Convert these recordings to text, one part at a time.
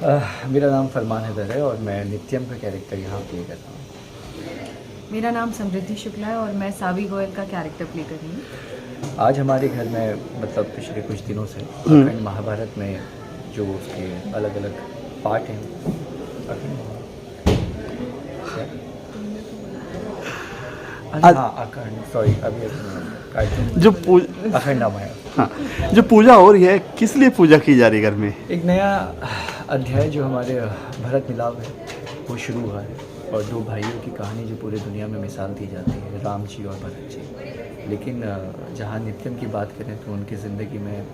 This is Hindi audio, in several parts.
मेरा नाम फरमान हैदर है और मैं नित्यम का कैरेक्टर यहाँ प्ले कर रहा हूँ। मेरा नाम समृद्धि शुक्ला है और मैं सावी गोयल का कैरेक्टर प्ले कर रही हूँ। आज हमारे घर में मतलब पिछले कुछ दिनों से अखंड महाभारत में जो उसके अलग अलग पार्ट हैं अखंड सॉरी अभी जो अखंड रामायण। हाँ, जो पूजा हो रही है किस लिए पूजा की जा रही है घर में? एक नया अध्याय जो हमारे भरत मिलाप है वो शुरू हुआ है और दो भाइयों की कहानी जो पूरे दुनिया में मिसाल दी जाती है, राम जी और भरत जी। लेकिन जहाँ नित्यम की बात करें तो उनकी ज़िंदगी में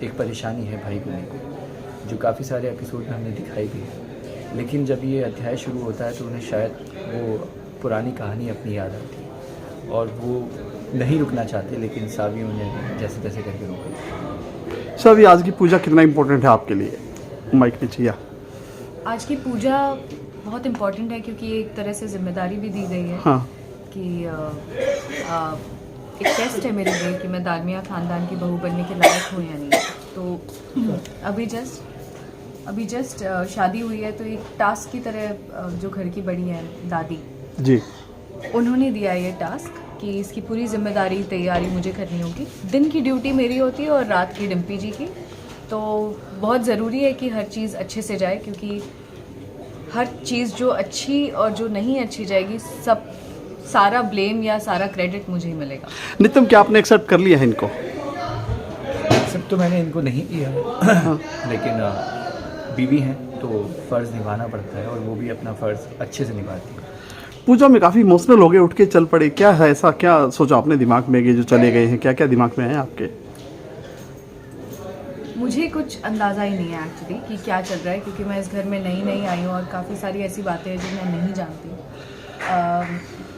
एक परेशानी है भाई को लेकर, जो काफ़ी सारे एपिसोड में हमने दिखाई भी है। लेकिन जब ये अध्याय शुरू होता है तो उन्हें शायद वो पुरानी कहानी अपनी याद आती है और वो नहीं रुकना चाहते, लेकिन सावी उन्हें जैसे तैसे करके रोके। सर, अभी आज की पूजा कितना इम्पोर्टेंट है आपके लिए? माइक नीचे या आज की पूजा बहुत इम्पोर्टेंट है क्योंकि एक तरह से जिम्मेदारी भी दी गई है। हाँ। कि एक टेस्ट है मेरे लिए कि मैं दालमिया ख़ानदान की बहू बनने के लायक हूँ या नहीं। तो अभी जस्ट शादी हुई है तो एक टास्क की तरह जो घर की बड़ी है दादी जी, उन्होंने दिया ये टास्क कि इसकी पूरी जिम्मेदारी तैयारी मुझे करनी होगी। दिन की ड्यूटी मेरी होती है और रात की डिम्पी जी की। तो बहुत ज़रूरी है कि हर चीज़ अच्छे से जाए क्योंकि हर चीज़ जो अच्छी और जो नहीं अच्छी जाएगी सब सारा ब्लेम या सारा क्रेडिट मुझे ही मिलेगा। नित्यम, क्या आपने एक्सेप्ट कर लिया है इनको? एक्सेप्ट तो मैंने इनको नहीं किया है लेकिन बीवी हैं तो फ़र्ज़ निभाना पड़ता है और वो भी अपना फ़र्ज़ अच्छे से निभाती है। पूजा में काफ़ी इमोशनल हो गए, उठ के चल पड़े, क्या है ऐसा? क्या सोचा आपने दिमाग में कि जो चले गए हैं, क्या क्या दिमाग में है आपके? मुझे कुछ अंदाज़ा ही नहीं है एक्चुअली कि क्या चल रहा है क्योंकि मैं इस घर में नई आई हूँ और काफ़ी सारी ऐसी बातें हैं जो मैं नहीं जानती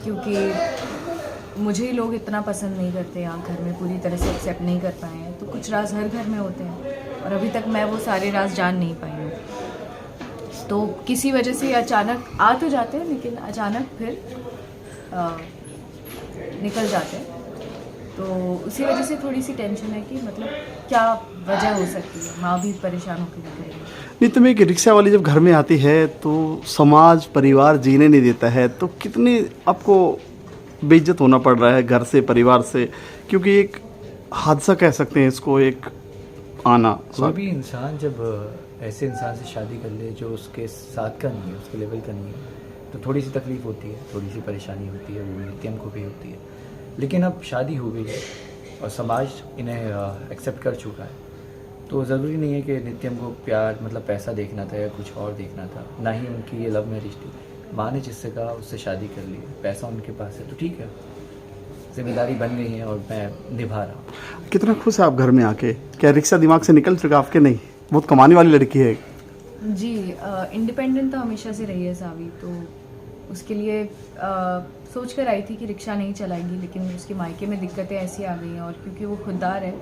क्योंकि मुझे लोग इतना पसंद नहीं करते यहाँ घर में, पूरी तरह से एक्सेप्ट नहीं कर पाए हैं। तो कुछ राज हर घर में होते हैं और अभी तक मैं वो सारे राज जान नहीं पाई हूँ। तो किसी वजह से अचानक आ तो जाते हैं लेकिन अचानक फिर निकल जाते हैं। तो उसी वजह से थोड़ी सी टेंशन है कि मतलब क्या वजह हो सकती है। माँ भी परेशान होकर रह रही है। नहीं, तुम्हें एक रिक्शा वाली जब घर में आती है तो समाज परिवार जीने नहीं देता है, तो कितनी आपको बेइज्जत होना पड़ रहा है घर से, परिवार से, क्योंकि एक हादसा कह सकते हैं इसको, एक आना। कोई भी इंसान जब ऐसे इंसान से शादी कर ले जो उसके साथ का नहीं है, उसके लेवल का नहीं है, तो थोड़ी सी तकलीफ़ होती है, थोड़ी सी परेशानी होती है, वो नित्यम को भी होती है। लेकिन अब शादी हो गई है और समाज इन्हें एक्सेप्ट कर चुका है, तो ज़रूरी नहीं है कि नित्यम को प्यार मतलब पैसा देखना था या कुछ और देखना था। ना ही उनकी ये लव मैरिज थी, माँ ने जिससे कहा उससे शादी कर ली, पैसा उनके पास है तो ठीक है, जिम्मेदारी बन गई है और मैं निभा रहा हूँ। कितना खुश है आप घर में आके? क्या रिक्शा दिमाग से निकल चुका आपके? नहीं, बहुत कमाने वाली लड़की है। जी, इंडिपेंडेंट तो हमेशा से रही है सावी, तो उसके लिए सोच कर आई थी कि रिक्शा नहीं चलाएंगी, लेकिन उसके मायके में दिक्कतें ऐसी आ गई हैं और क्योंकि वो खुददार है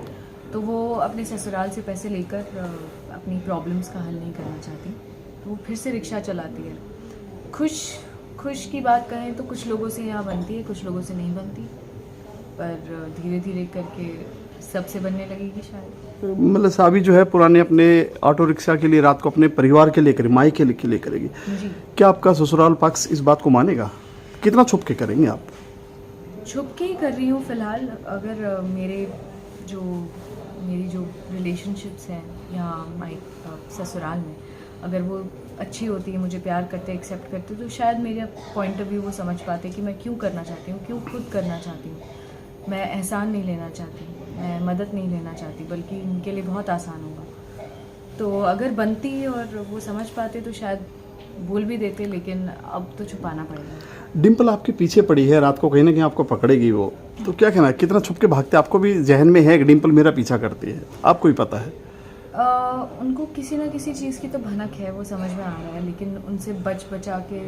तो वो अपने ससुराल से पैसे लेकर अपनी प्रॉब्लम्स का हल नहीं करना चाहती, तो वो फिर से रिक्शा चलाती है। खुश की बात कहें तो कुछ लोगों से यहाँ बनती है, कुछ लोगों से नहीं बनती, पर धीरे धीरे करके सबसे बनने लगेगी शायद। मतलब सावी जो है पुराने अपने ऑटो रिक्शा के लिए रात को अपने परिवार के लिए करेगी, माई के लिए करेगी। जी। क्या आपका ससुराल पक्ष इस बात को मानेगा? कितना छुप के करेंगे आप? छुप के ही कर रही हूँ फ़िलहाल। अगर मेरी जो रिलेशनशिप्स हैं यहाँ माई ससुराल में, अगर वो अच्छी होती है, मुझे प्यार करते, एक्सेप्ट करते, तो शायद मेरा पॉइंट ऑफ व्यू वो समझ पाते कि मैं क्यों करना चाहती हूँ, क्यों खुद करना चाहती हूँ। मैं एहसान नहीं लेना चाहती, मैं मदद नहीं लेना चाहती, बल्कि उनके लिए बहुत आसान होगा। तो अगर बनती और वो समझ पाते तो शायद बोल भी देते, लेकिन अब तो छुपाना पड़ेगा। डिम्पल आपके पीछे पड़ी है, रात को कहीं ना कहीं आपको पकड़ेगी वो, तो क्या कहना है? कितना छुप के भागते? आपको भी जहन में है कि डिम्पल मेरा पीछा करती है, आपको भी पता है? उनको किसी ना किसी चीज़ की तो भनक है, वो समझ में आ रहा है, लेकिन उनसे बचा के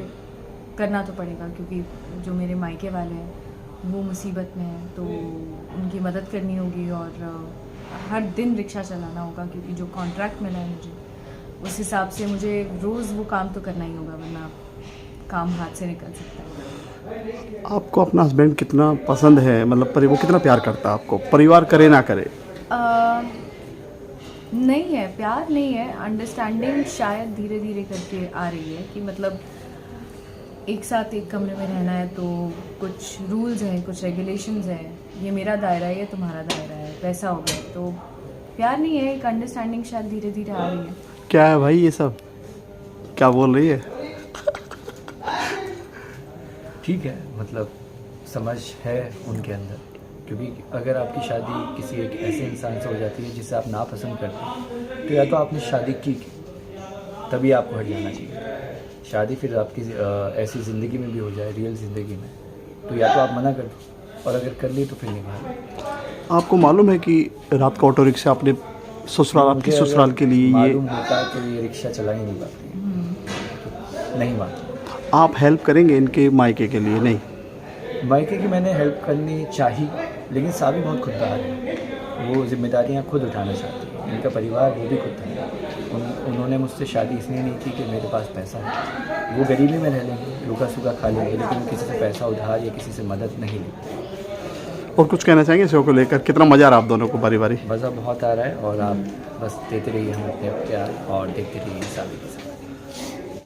करना तो पड़ेगा क्योंकि जो मेरे मायके वाले हैं वो मुसीबत में हैं, तो उनकी मदद करनी होगी और हर दिन रिक्शा चलाना होगा क्योंकि जो कॉन्ट्रैक्ट मिला है मुझे उस हिसाब से मुझे रोज़ वो काम तो करना ही होगा, वरना काम हाथ से निकल सकता है। आपको अपना हस्बैंड कितना पसंद है? मतलब वो कितना प्यार करता है आपको, परिवार करे ना करे? नहीं है, प्यार नहीं है, अंडरस्टैंडिंग शायद धीरे धीरे करके आ रही है कि मतलब एक साथ एक कमरे में रहना है तो कुछ रूल्स हैं, कुछ रेगुलेशंस हैं, ये मेरा दायरा है, ये तुम्हारा दायरा है, वैसा हो गया। तो प्यार नहीं है, एक अंडरस्टैंडिंग शायद धीरे धीरे आ रही है। क्या है भाई ये सब, क्या बोल रही है? ठीक है, मतलब समझ है उनके अंदर, क्योंकि अगर आपकी शादी किसी एक ऐसे इंसान से हो जाती है जिसे आप नापसंद करते हैं, तो या तो आपने शादी की तभी आपको हट जाना चाहिए। शादी फिर आपकी ऐसी ज़िंदगी में भी हो जाए, रियल ज़िंदगी में, तो या तो आप मना कर दो, और अगर कर ली तो फिर निभा लो। आपको मालूम है कि रात का ऑटो रिक्शा अपने ससुराल, आपके मुझे ससुराल अगर के लिए ये मालूम होता तो ये रिक्शा चला ही नहीं पाती, तो नहीं मानता। आप हेल्प करेंगे इनके मायके के लिए? नहीं, मायके की मैंने हेल्प करनी चाहिए, लेकिन साबी बहुत खुददार है, वो जिम्मेदारियाँ खुद उठाना चाहती है, इनका परिवार वो भी खुद है। उन्होंने मुझसे शादी इसलिए नहीं की कि मेरे पास पैसा है, वो गरीबी में रह लेंगे, रूखा सूखा खा लेंगे, लेकिन वो किसी से पैसा उधार या किसी से मदद नहीं लेते। और कुछ कहना चाहेंगे शो को लेकर? कितना मज़ा आ रहा है आप दोनों को बारी बारी? मज़ा बहुत आ रहा है, और आप बस देते रहिए हमें अपने प्यार और देखते रहिए साबी के साथ।